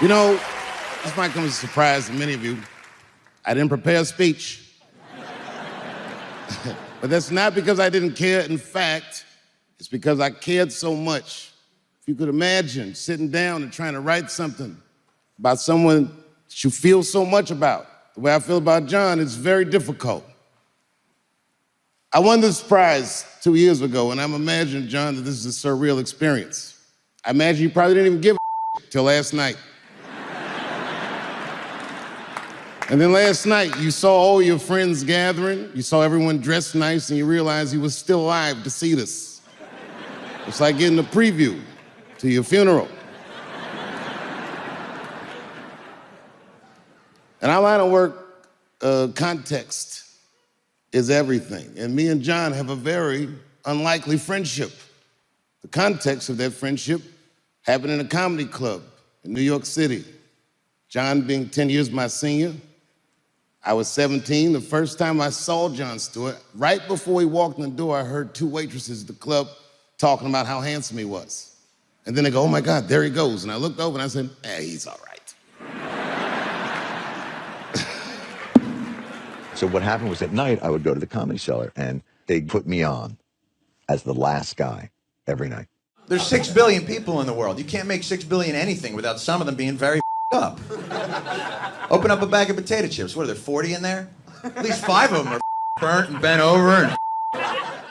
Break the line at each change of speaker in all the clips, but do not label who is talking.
You know, this might come as a surprise to many of you. I didn't prepare a speech. But that's not because I didn't care. In fact, it's because I cared so much. If you could imagine sitting down and trying to write something about someone that you feel so much about, the way I feel about Jon, it's very difficult. I won this prize 2 years ago, and I'm imagining, Jon, that this is a surreal experience. I imagine you probably didn't even give a till last night. And then last night, you saw all your friends gathering, you saw everyone dressed nice, and you realized he was still alive to see this. It's like getting a preview to your funeral. In our line of work, context is everything. And me and Jon have a very unlikely friendship. The context of that friendship happened in a comedy club in New York City. Jon being 10 years my senior. I was 17. The first time I saw Jon Stewart, right before he walked in the door, I heard two waitresses at the club talking about how handsome he was. And then they go, oh my God, there he goes. And I looked over and I said, hey, he's all right.
So what happened was at night, I would go to the Comedy Cellar and they'd put me on as the last guy every night.
There's 6 billion people in the world. You can't make 6 billion anything without some of them being very up. Open up a bag of potato chips. What are there, 40 in there? At least 5 of them are burnt and bent over. And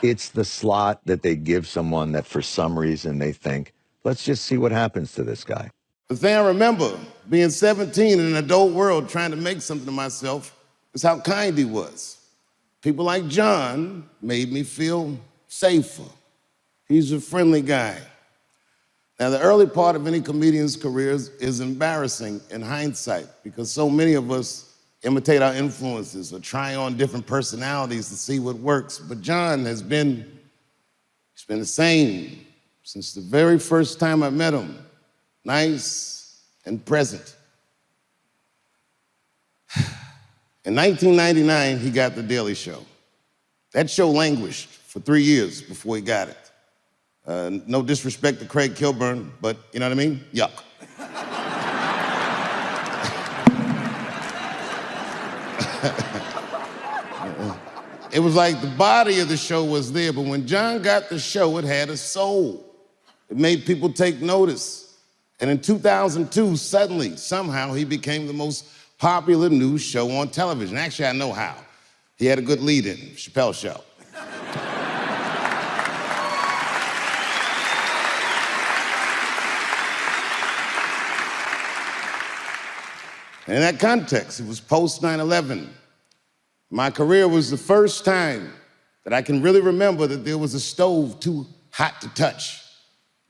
It's the slot that they give someone that for some reason they think, let's just see what happens to this guy.
The thing I remember, being 17 in an adult world trying to make something of myself, is how kind he was. People like Jon made me feel safer. He's a friendly guy. Now, the early part of any comedian's career is embarrassing in hindsight because so many of us imitate our influences or try on different personalities to see what works. But Jon has been the same since the very first time I met him. Nice and present. In 1999, he got The Daily Show. That show languished for 3 years before he got it. No disrespect to Craig Kilburn, but you know what I mean? Yuck. It was like the body of the show was there, but when Jon got the show, it had a soul. It made people take notice. And in 2002, suddenly, somehow, he became the most popular news show on television. Actually, I know how. He had a good lead-in, Chappelle Show. And in that context, it was post 9/11. My career was the first time that I can really remember that there was a stove too hot to touch.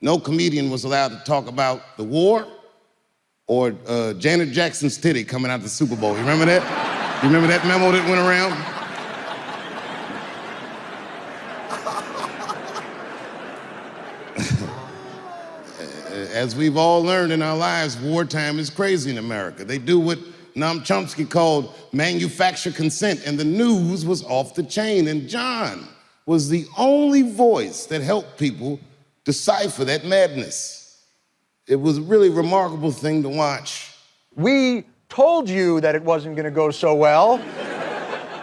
No comedian was allowed to talk about the war or Janet Jackson's titty coming out of the Super Bowl. You remember that? You remember that memo that went around? As we've all learned in our lives, wartime is crazy in America. They do what Noam Chomsky called manufactured consent, and the news was off the chain. And Jon was the only voice that helped people decipher that madness. It was a really remarkable thing to watch.
We told you that it wasn't going to go so well.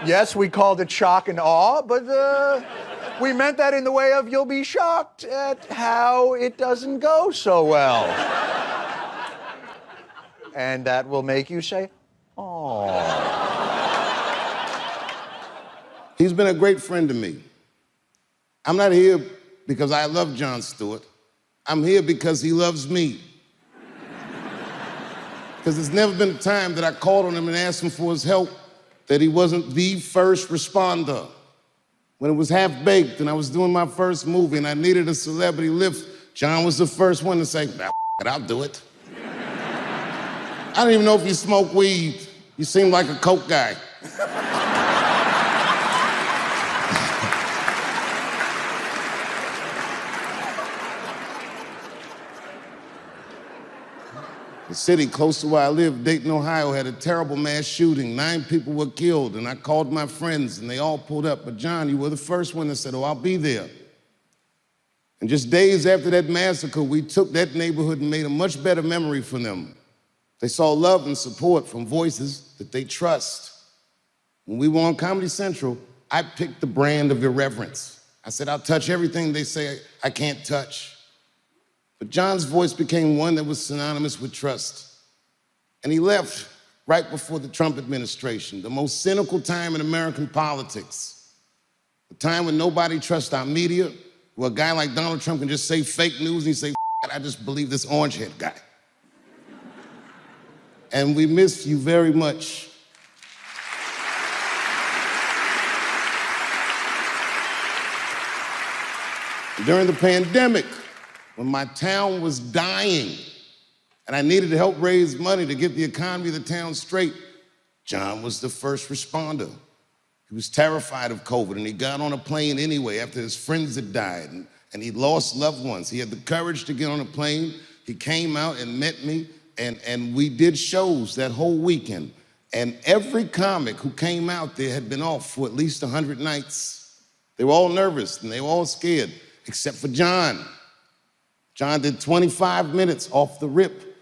Yes, we called it shock and awe, but we meant that in the way of you'll be shocked at how it doesn't go so well. And that will make you say, "Aww."
He's been a great friend to me. I'm not here because I love Jon Stewart. I'm here because he loves me. Because there's never been a time that I called on him and asked him for his help that he wasn't the first responder. When it was half-baked and I was doing my first movie and I needed a celebrity lift, Jon was the first one to say, I'll do it. I don't even know if you smoke weed. You seem like a coke guy. The city close to where I live, Dayton, Ohio, had a terrible mass shooting. 9 people were killed, and I called my friends, and they all pulled up. But Jon, you were the first one that said, oh, I'll be there. And just days after that massacre, we took that neighborhood and made a much better memory for them. They saw love and support from voices that they trust. When we were on Comedy Central, I picked the brand of irreverence. I said, I'll touch everything they say I can't touch. But Jon's voice became one that was synonymous with trust. And he left right before the Trump administration, the most cynical time in American politics. A time when nobody trusts our media, where a guy like Donald Trump can just say fake news and he say, "F it, I just believe this orange-haired guy." And we miss you very much. During the pandemic, when my town was dying and I needed to help raise money to get the economy of the town straight, Jon was the first responder. He was terrified of COVID and he got on a plane anyway after his friends had died and he lost loved ones. He had the courage to get on a plane. He came out and met me and we did shows that whole weekend. And every comic who came out there had been off for at least 100 nights. They were all nervous and they were all scared, except for Jon. Jon did 25 minutes off the rip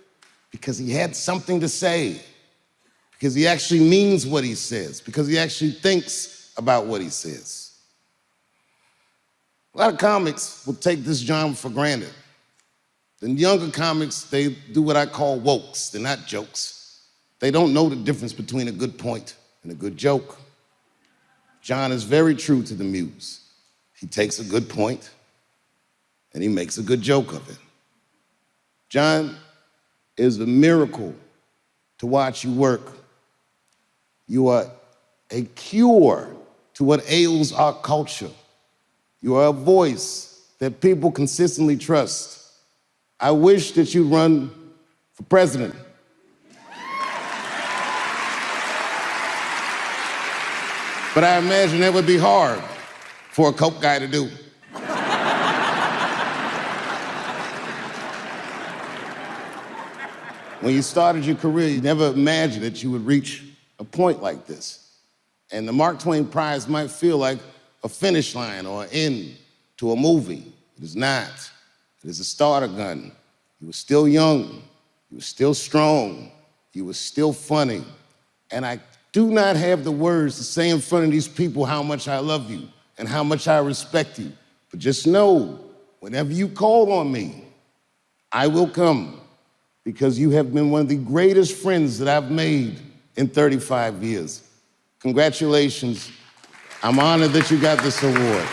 because he had something to say, because he actually means what he says, because he actually thinks about what he says. A lot of comics will take this Jon for granted. The younger comics, they do what I call wokes. They're not jokes. They don't know the difference between a good point and a good joke. Jon is very true to the muse. He takes a good point and he makes a good joke of it. Jon is a miracle to watch you work. You are a cure to what ails our culture. You are a voice that people consistently trust. I wish that you'd run for president. But I imagine that would be hard for a Coke guy to do. When you started your career, you never imagined that you would reach a point like this. And the Mark Twain Prize might feel like a finish line or an end to a movie. It is not. It is a starter gun. You were still young. You were still strong. You were still funny. And I do not have the words to say in front of these people how much I love you and how much I respect you. But just know, whenever you call on me, I will come, because you have been one of the greatest friends that I've made in 35 years. Congratulations. I'm honored that you got this award.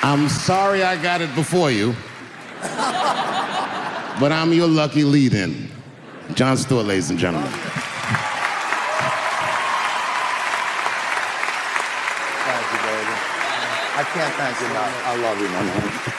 I'm sorry I got it before you, but I'm your lucky lead-in. Jon Stewart, ladies and gentlemen.
Thank you, baby. I can't thank you enough. I love you, my man.